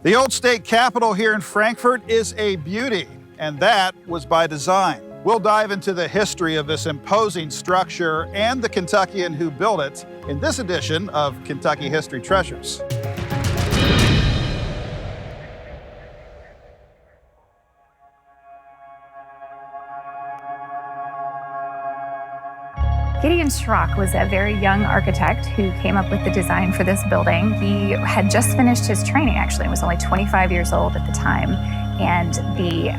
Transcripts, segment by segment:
The old state capitol here in Frankfort is a beauty, and that was by design. We'll dive into the history of this imposing structure and the Kentuckian who built it in this edition of Kentucky History Treasures. Gideon Schrock was a very young architect who came up with the design for this building. He had just finished his training, actually, and was only 25 years old at the time. And the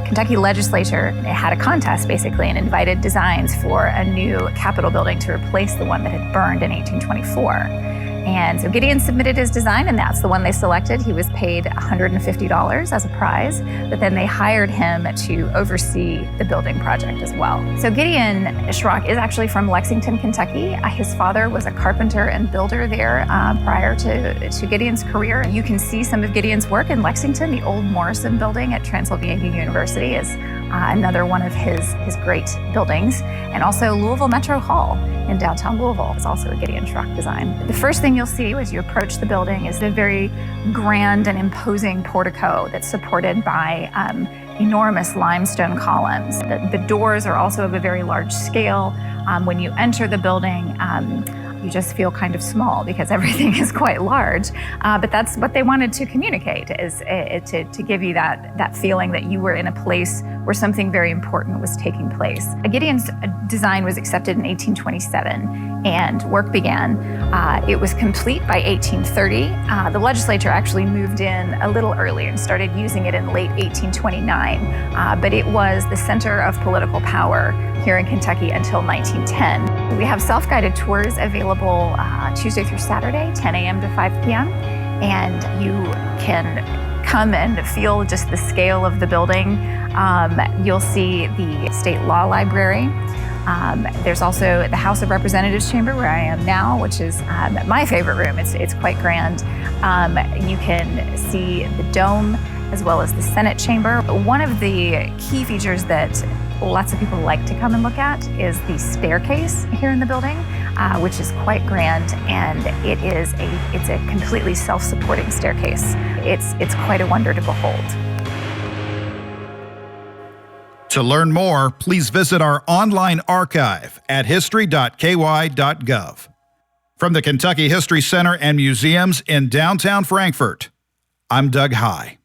Kentucky legislature had a contest, basically, and invited designs for a new Capitol building to replace the one that had burned in 1824. And so Gideon submitted his design, and that's the one they selected. He was paid $150 as a prize, but then they hired him to oversee the building project as well. So Gideon Schrock is actually from Lexington, Kentucky. His father was a carpenter and builder there prior to Gideon's career. You can see some of Gideon's work in Lexington. The old Morrison building at Transylvania University is another one of his great buildings. And also Louisville Metro Hall in downtown Louisville is also a Gideon Schrock design. The first thing you'll see as you approach the building is a very grand and imposing portico that's supported by enormous limestone columns. The doors are also of a very large scale. When you enter the building, you just feel kind of small because everything is quite large. But that's what they wanted to communicate, is to give you that feeling that you were in a place where something very important was taking place. Gideon's design was accepted in 1827 and work began. It was complete by 1830. The legislature actually moved in a little earlier and started using it in late 1829. But it was the center of political power here in Kentucky until 1910. We have self-guided tours available Tuesday through Saturday, 10 a.m. to 5 p.m. And you can come and feel just the scale of the building. You'll see the State Law Library. There's also the House of Representatives chamber where I am now, which is my favorite room. It's quite grand. You can see the dome as well as the Senate chamber. One of the key features that lots of people like to come and look at is the staircase here in the building, which is quite grand, and it's a completely self-supporting staircase. It's quite a wonder to behold. To learn more, please visit our online archive at history.ky.gov. From the Kentucky History Center and Museums in downtown Frankfort, I'm Doug High.